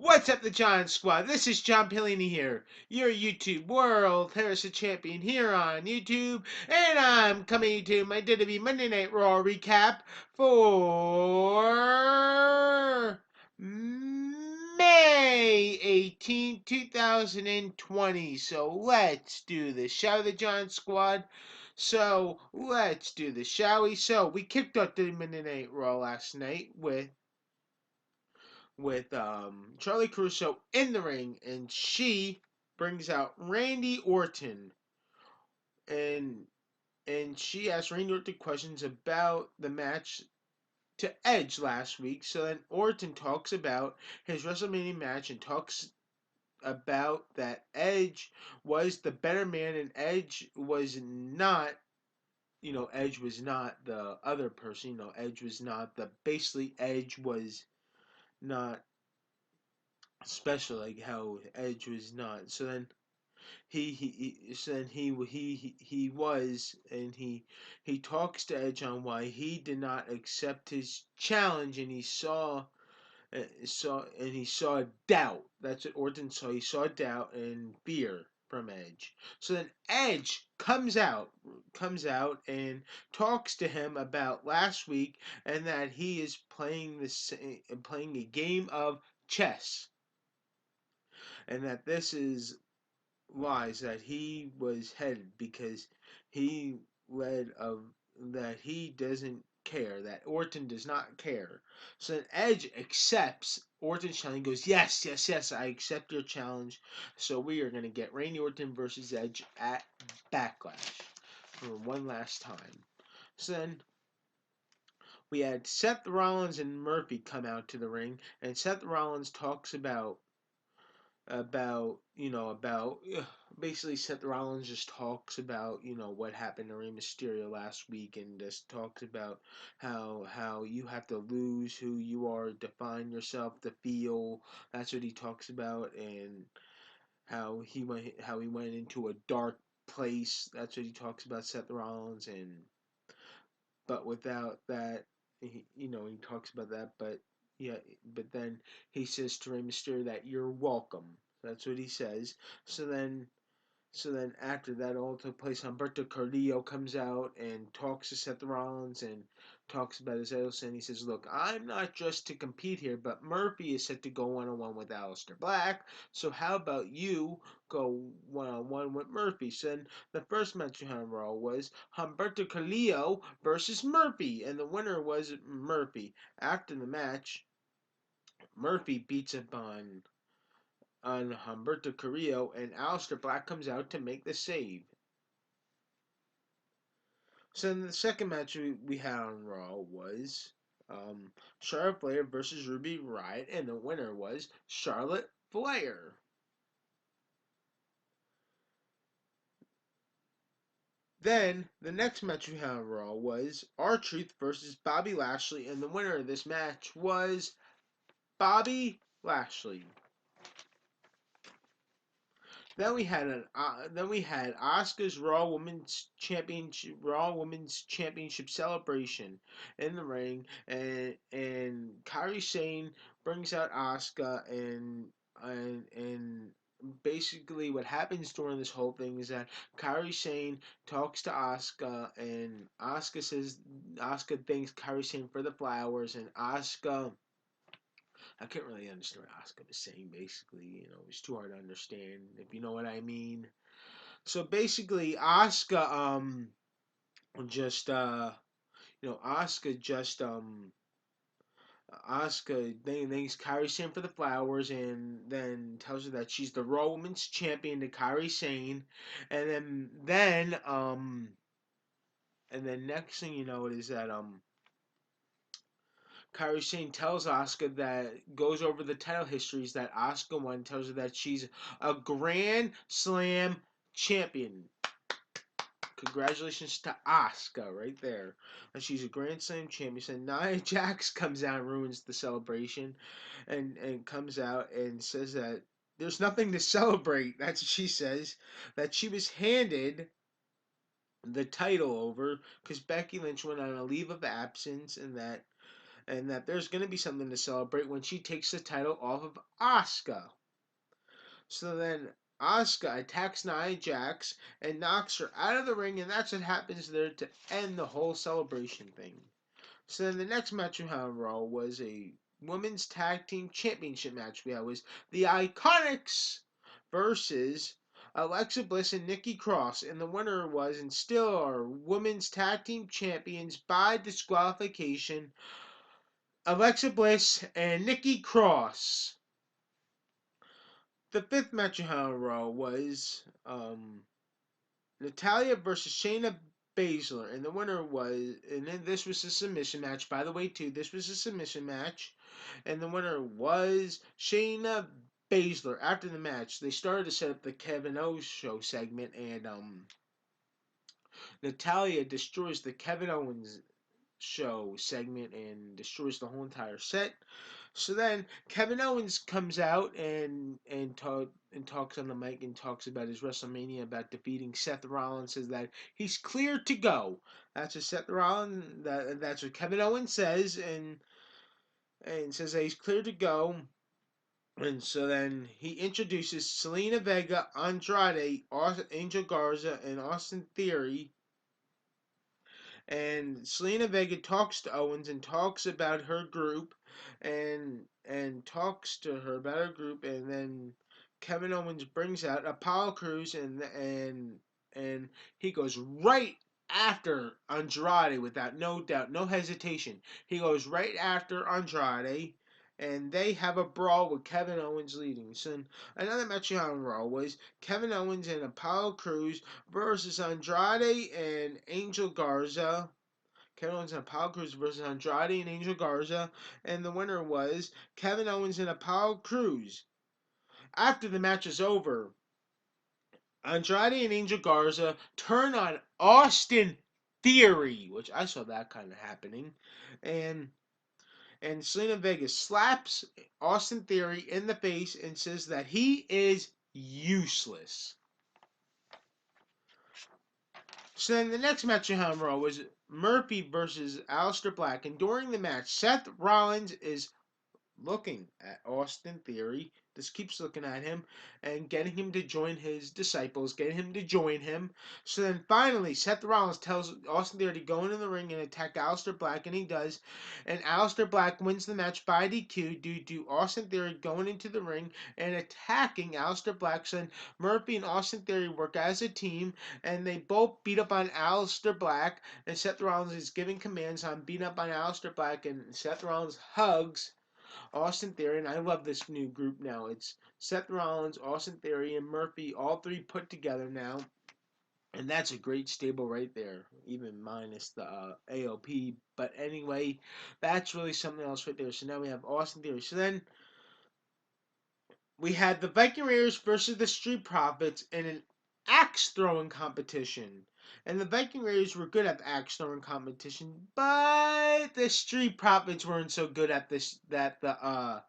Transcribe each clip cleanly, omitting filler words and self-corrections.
What's up, the John Squad? This is John Pellini here, your YouTube World Heresy Champion here on YouTube, and I'm coming to my WWE Monday Night Raw recap for May 18th, 2020. So let's do this. Shall the John Squad? So let's do this, shall we? So we kicked off the Monday Night Raw last night with Charlie Caruso in the ring, and she brings out Randy Orton, and she asks Randy Orton questions about the match to Edge last week. So then Orton talks about his WrestleMania match and talks about that Edge was the better man and Edge was not. Edge was not the other person. Edge was not basically Edge was not special, like how Edge was not. So then he was, and he talks to Edge on why he did not accept his challenge, and he saw doubt. That's what Orton saw. He saw doubt and fear from Edge. So then Edge comes out and talks to him about last week, and that he is playing a game of chess, and that this is lies, that he was headed because he led of that he doesn't care, that Orton does not care. So then Edge accepts Orton's challenge, goes, yes, yes, yes, I accept your challenge. So we are going to get Randy Orton versus Edge at Backlash for one last time. So then we had Seth Rollins and Murphy come out to the ring, and Seth Rollins talks about basically Seth Rollins just talks about what happened to Rey Mysterio last week, and just talks about how you have to lose who you are, define yourself, to feel. That's what he talks about, and how he went into a dark place. That's what he talks about, Seth Rollins, and but without that, he talks about that, but yeah, but then he says to Rey Mysterio that you're welcome. That's what he says. So then, after that all took place, Humberto Carrillo comes out and talks to Seth Rollins and talks about his Edison. And he says, "Look, I'm not just to compete here, but Murphy is set to go one-on-one with Aleister Black. So how about you go one-on-one with Murphy?" So then the first match on Raw was Humberto Carrillo versus Murphy, and the winner was Murphy. After the match, Murphy beats up on Humberto Carrillo, and Aleister Black comes out to make the save. So then the second match we had on Raw was Charlotte Flair versus Ruby Riott, and the winner was Charlotte Flair. Then the next match we had on Raw was R-Truth versus Bobby Lashley, and the winner of this match was Bobby Lashley. Then we had Asuka's Raw Women's Championship celebration in the ring, and Kairi Sane brings out Asuka, and basically what happens during this whole thing is that Kairi Sane talks to Asuka, and Asuka thanks Kairi Sane for the flowers, and I couldn't really understand what Asuka was saying. Basically, it was too hard to understand, if you know what I mean. So basically, just Asuka just Asuka thanks Kairi Sane for the flowers, and then tells her that she's the Raw Women's Champion to Kairi Sane, and then next thing you know, it is that Kairi Sane tells Asuka, that goes over the title histories that Asuka won, tells her that she's a Grand Slam champion. Congratulations to Asuka right there. And she's a Grand Slam champion. So Nia Jax comes out and ruins the celebration, and comes out and says that there's nothing to celebrate. That's what she says. That she was handed the title over because Becky Lynch went on a leave of absence, and and that there's going to be something to celebrate when she takes the title off of Asuka. So then Asuka attacks Nia Jax and knocks her out of the ring, and that's what happens there to end the whole celebration thing. So then the next match we had on Raw was a women's tag team championship match. We had was the Iconics versus Alexa Bliss and Nikki Cross, and the winner was and still are women's tag team champions by disqualification, Alexa Bliss and Nikki Cross. The fifth match we had on Raw was Natalia versus Shayna Baszler, and the winner was, and then this was a submission match. By the way, too, this was a submission match, and the winner was Shayna Baszler. After the match, they started to set up the Kevin Owens show segment, and Natalia destroys the Kevin Owens show segment and destroys the whole entire set. So then Kevin Owens comes out and talks on the mic and talks about his WrestleMania, about defeating Seth Rollins. Says that he's clear to go. That's what Seth Rollins. That's what Kevin Owens says, and says that he's clear to go. And so then he introduces Selena Vega, Andrade, Angel Garza, and Austin Theory. And Selena Vega talks to Owens and talks about her group, and talks to her about her group, and then Kevin Owens brings out Apollo Crews, and he goes right after Andrade without no doubt, no hesitation. He goes right after Andrade, and they have a brawl with Kevin Owens leading. So another match on Raw was Kevin Owens and Apollo Crews versus Andrade and Angel Garza. Kevin Owens and Apollo Crews versus Andrade and Angel Garza, and the winner was Kevin Owens and Apollo Crews. After the match is over, Andrade and Angel Garza turn on Austin Theory, which I saw that kind of happening, and Selena Vega slaps Austin Theory in the face and says that he is useless. So then the next match in Raw was Murphy versus Aleister Black, and during the match, Seth Rollins is looking at Austin Theory, just keeps looking at him and getting him to join his disciples, getting him to join him. So then finally, Seth Rollins tells Austin Theory to go into the ring and attack Aleister Black, and he does. And Aleister Black wins the match by DQ due to Austin Theory going into the ring and attacking Aleister Black. So then Murphy and Austin Theory work as a team, and they both beat up on Aleister Black, and Seth Rollins is giving commands on beating up on Aleister Black, and Seth Rollins hugs Austin Theory, and I love this new group now. It's Seth Rollins, Austin Theory, and Murphy, all three put together now. And that's a great stable right there, even minus the AOP. But anyway, that's really something else right there. So now we have Austin Theory. So then we had the Viking Raiders versus the Street Profits in an axe throwing competition. And the Viking Raiders were good at the axe throwing competition, but the Street Profits weren't so good at this at the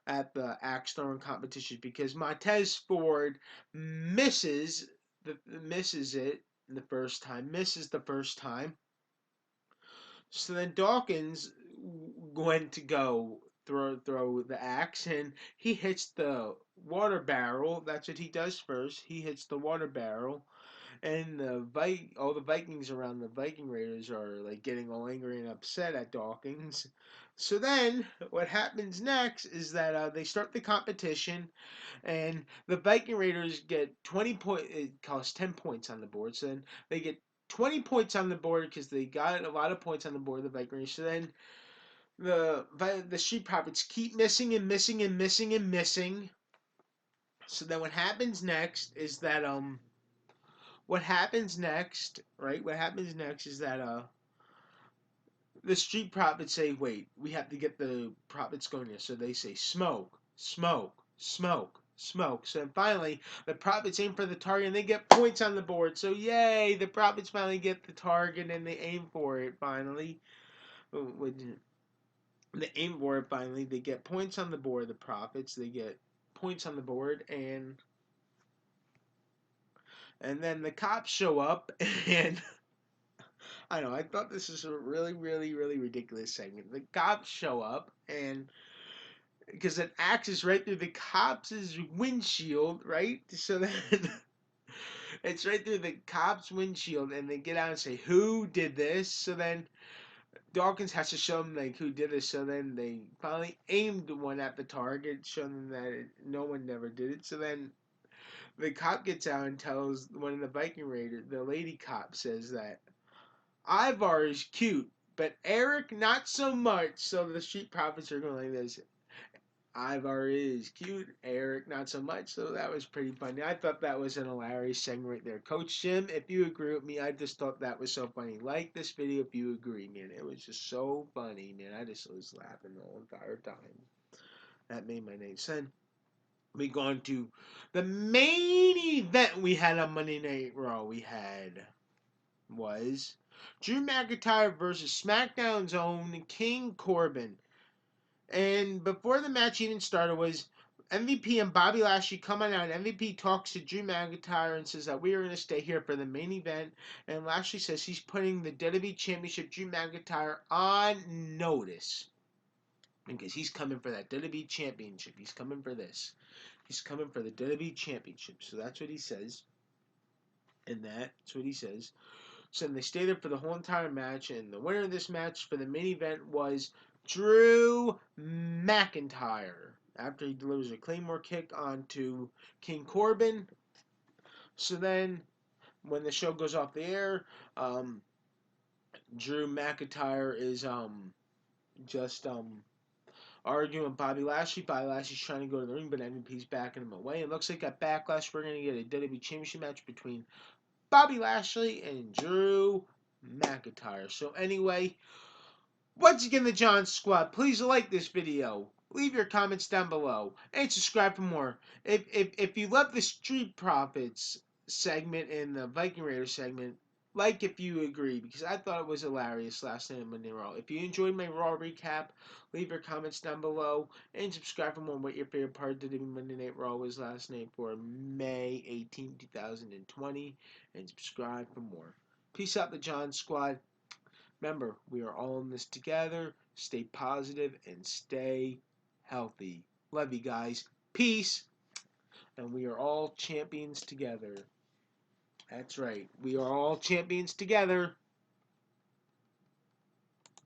axe throwing competition because Montez Ford misses it the first time, misses the first time. So then Dawkins went to go throw the axe, and he hits the water barrel. That's what he does first. He hits the water barrel, and all the Vikings around the Viking Raiders are like getting all angry and upset at Dawkins. So then, what happens next is that they start the competition, and the Viking Raiders get 20 points. It costs 10 points on the board. So then they get 20 points on the board because they got a lot of points on the board. The Viking Raiders. So then the Street Profits keep missing and missing and missing and missing. So then what happens next is that what happens next, right? What happens next is that the Street Profits say, "Wait, we have to get the profits going here." So they say, "Smoke, smoke, smoke, smoke." So then finally, the Profits aim for the target and they get points on the board. So yay, the Profits finally get the target and they aim for it finally. When they aim for it finally, they get points on the board. The Profits, they get points on the board, and then the cops show up and I know. I thought this was a really, really, really ridiculous segment. The cops show up, and because an axe is right through the cops' windshield, right? So then it's right through the cops' windshield, and they get out and say, "Who did this?" So then Dawkins has to show them like who did it. So then they finally aimed one at the target, showing them that no one never did it. So then the cop gets out and tells one of the Viking Raiders, the lady cop says that Ivar is cute, but Eric not so much. So the Street Profits are going like this. Ivar is cute, Eric not so much. So that was pretty funny. I thought that was an hilarious segment right there. Coach Jim, if you agree with me, I just thought that was so funny. Like this video if you agree, man. It was just so funny, man. I just was laughing the whole entire time. That made my night. Then we gone to the main event we had on Monday Night Raw. We had was Drew McIntyre versus SmackDown's own King Corbin. And before the match even started was MVP and Bobby Lashley coming out. MVP talks to Drew McIntyre and says that we are going to stay here for the main event. And Lashley says he's putting the WWE Championship Drew McIntyre on notice. Because he's coming for that WWE Championship. He's coming for this. He's coming for the WWE Championship. So that's what he says. And that's what he says. So they stayed there for the whole entire match, and the winner of this match for the main event was Drew McIntyre. After he delivers a Claymore kick onto King Corbin. So then, when the show goes off the air, Drew McIntyre is just arguing with Bobby Lashley. Bobby Lashley's trying to go to the ring, but MVP's backing him away. It looks like at Backlash we're going to get a WWE Championship match between Bobby Lashley and Drew McIntyre. So anyway, once again, the John Squad, please like this video. Leave your comments down below and subscribe for more. If you love the Street Profits segment and the Viking Raider segment, like if you agree, because I thought it was hilarious last night at Monday Raw. If you enjoyed my Raw recap, leave your comments down below and subscribe for more. What your favorite part of the Monday Night Raw was last night for May 18, 2020, and subscribe for more. Peace out, the John Squad. Remember, we are all in this together. Stay positive and stay healthy. Love you guys. Peace. And we are all champions together. That's right. We are all champions together.